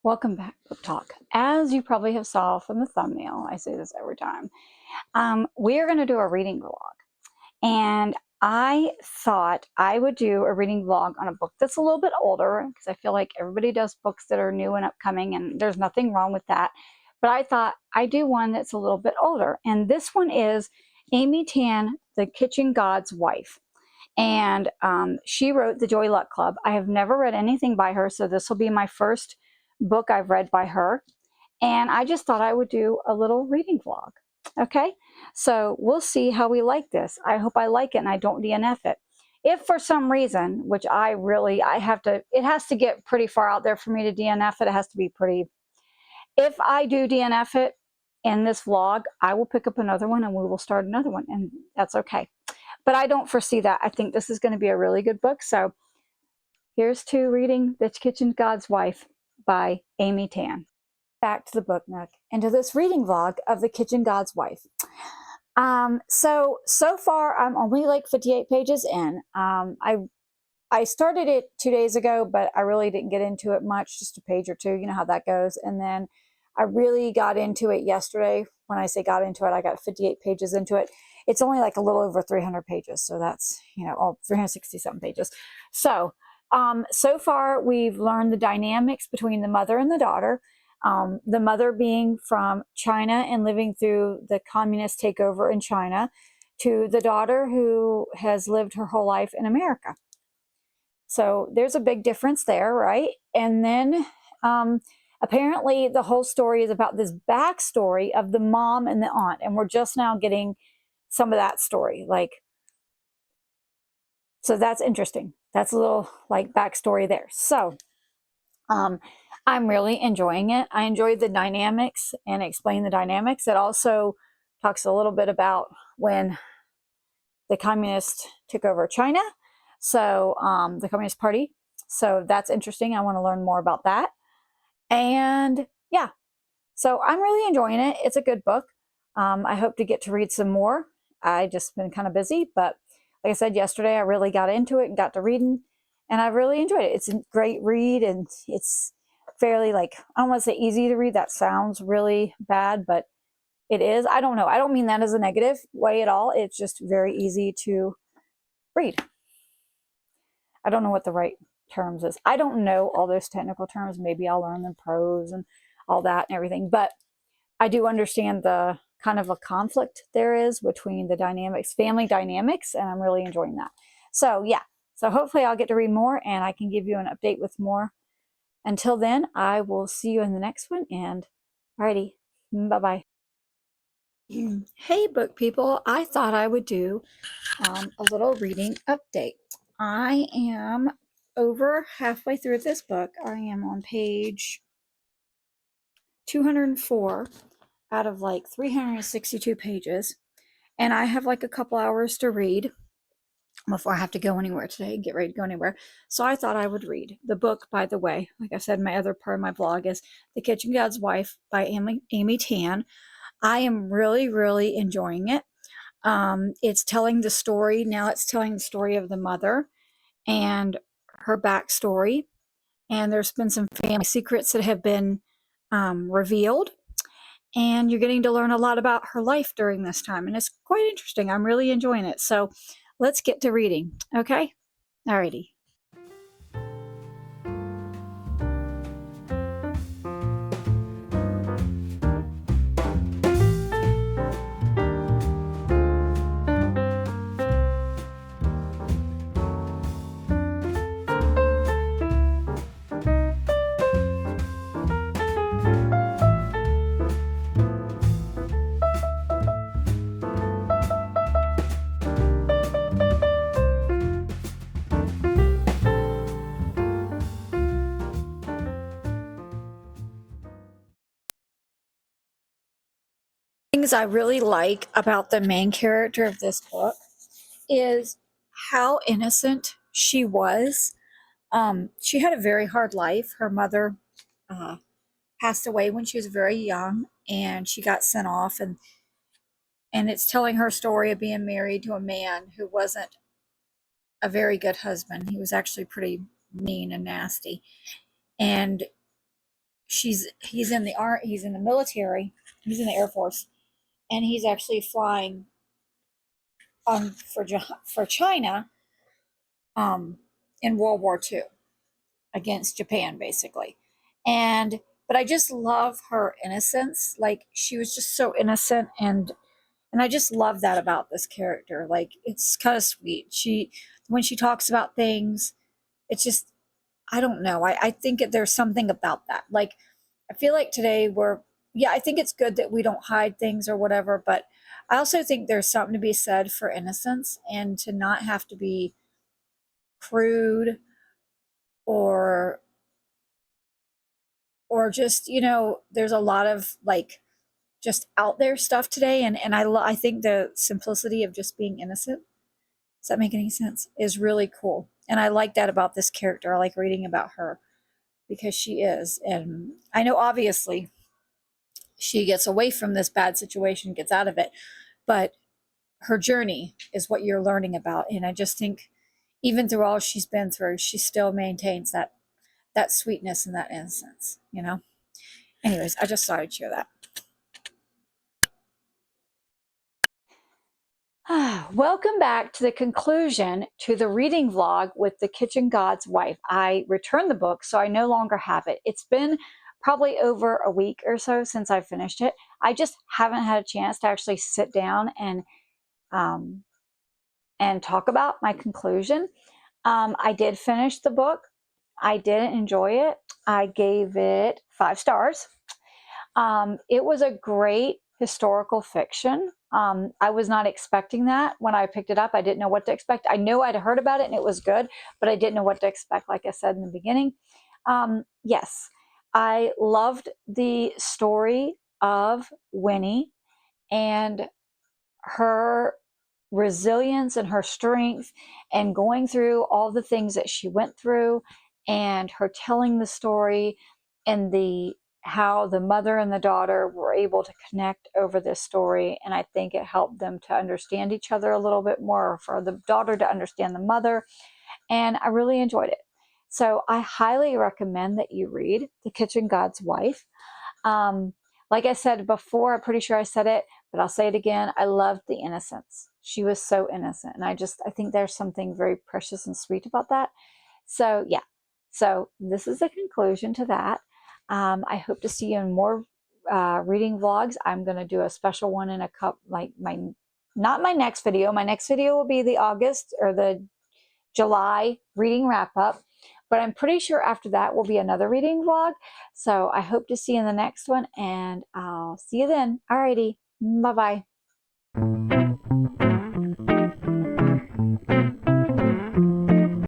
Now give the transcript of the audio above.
Welcome back, Book Talk. As you probably have saw from the thumbnail, I say this every time, we are going to do a reading vlog. And I thought I would do a reading vlog on a book that's a little bit older, because I feel like everybody does books that are new and upcoming, and there's nothing wrong with that. But I thought I'd do one that's a little bit older. And this one is Amy Tan, The Kitchen God's Wife. And she wrote The Joy Luck Club. I have never read anything by her, so this will be my first book I've read by her. And I just thought I would do a little reading vlog. Okay, so we'll see how we like this. I hope I like it and I don't DNF it. If for some reason, which I have to, it has to get pretty far out there for me to DNF it. It has to be pretty. If I do DNF it in this vlog, I will pick up another one and we will start another one, and that's okay. But I don't foresee that. I think this is going to be a really good book. So here's to reading The Kitchen God's Wife by Amy Tan. Back to the Book Nook and to this reading vlog of The Kitchen God's Wife. So far I'm only like 58 pages in. I started it 2 days ago, but I really didn't get into it much, just a page or two. You know how that goes. And then I really got into it yesterday. When I say got into it, I got 58 pages into it. It's only like a little over 300 pages. So that's, 360 something pages. So far we've learned the dynamics between the mother and the daughter. The mother being from China and living through the communist takeover in China, to the daughter who has lived her whole life in America. So there's a big difference there, right? And then apparently the whole story is about this backstory of the mom and the aunt. And we're just now getting some of that story. So that's interesting. That's a little like backstory there. So I'm really enjoying it. I enjoyed the dynamics and explain the dynamics. It also talks a little bit about when the communists took over China. So the Communist Party. So that's interesting. I want to learn more about that. And yeah, so I'm really enjoying it. It's a good book. I hope to get to read some more. I just been kind of busy, but like I said yesterday, I really got into it and got to reading, and I really enjoyed it. It's a great read, and it's fairly, I don't want to say easy to read. That sounds really bad, but it is. I don't know. I don't mean that as a negative way at all. It's just very easy to read. I don't know what the right terms is. I don't know all those technical terms. Maybe I'll learn them, prose and all that and everything. But I do understand the kind of a conflict there is between the dynamics, family dynamics, and I'm really enjoying that. So yeah, so hopefully I'll get to read more and I can give you an update with more. Until then, I will see you in the next one, and alrighty, bye-bye. Hey book people, I thought I would do a little reading update. I am over halfway through this book. I am on page 204 out of 362 pages, and I have a couple hours to read before I have to go anywhere today and get ready to go anywhere. So I thought I would read the book. By the way, like I said, my other part of my blog is The Kitchen God's Wife by Amy Tan. I am really, really enjoying it. It's telling the story. Now it's telling the story of the mother and her backstory. And there's been some family secrets that have been revealed. And you're getting to learn a lot about her life during this time. And it's quite interesting. I'm really enjoying it. So let's get to reading. Okay? Alrighty. Things I really like about the main character of this book is how innocent she was. She had a very hard life. Her mother passed away when she was very young, and she got sent off, and it's telling her story of being married to a man who wasn't a very good husband. He was actually pretty mean and nasty, and he's in the military, he's in the Air Force, and he's actually flying for China in World War II against Japan, basically. And but I just love her innocence. Like, she was just so innocent, and I just love that about this character. Like, it's kind of sweet. When she talks about things, it's just, I don't know. I think there's something about that. Like, I feel like today yeah, I think it's good that we don't hide things or whatever, but I also think there's something to be said for innocence and to not have to be crude or just, there's a lot of like just out there stuff today. And I think the simplicity of just being innocent, does that make any sense, is really cool. And I like that about this character. I like reading about her because she is. And I know obviously she gets away from this bad situation, gets out of it, but her journey is what you're learning about. And I just think even through all she's been through, she still maintains that sweetness and that innocence, Anyways, I just thought I'd share that. Welcome back to the conclusion to the reading vlog with the Kitchen God's Wife. I returned the book, so I no longer have it. It's been probably over a week or so since I finished it. I just haven't had a chance to actually sit down and talk about my conclusion. I did finish the book. I did enjoy it. I gave it 5 stars. It was a great historical fiction. I was not expecting that when I picked it up. I didn't know what to expect. I knew I'd heard about it and it was good, but I didn't know what to expect, like I said in the beginning. Yes, I loved the story of Winnie and her resilience and her strength and going through all the things that she went through, and her telling the story, and how the mother and the daughter were able to connect over this story. And I think it helped them to understand each other a little bit more, or for the daughter to understand the mother. And I really enjoyed it. So I highly recommend that you read The Kitchen God's Wife. Like I said before, I'm pretty sure I said it, but I'll say it again. I loved the innocence. She was so innocent. And I think there's something very precious and sweet about that. So yeah, so this is the conclusion to that. I hope to see you in more reading vlogs. I'm going to do a special one in a cup, like not my next video. My next video will be the August or the July reading wrap up. But I'm pretty sure after that will be another reading vlog. So I hope to see you in the next one, and I'll see you then. Alrighty, bye-bye.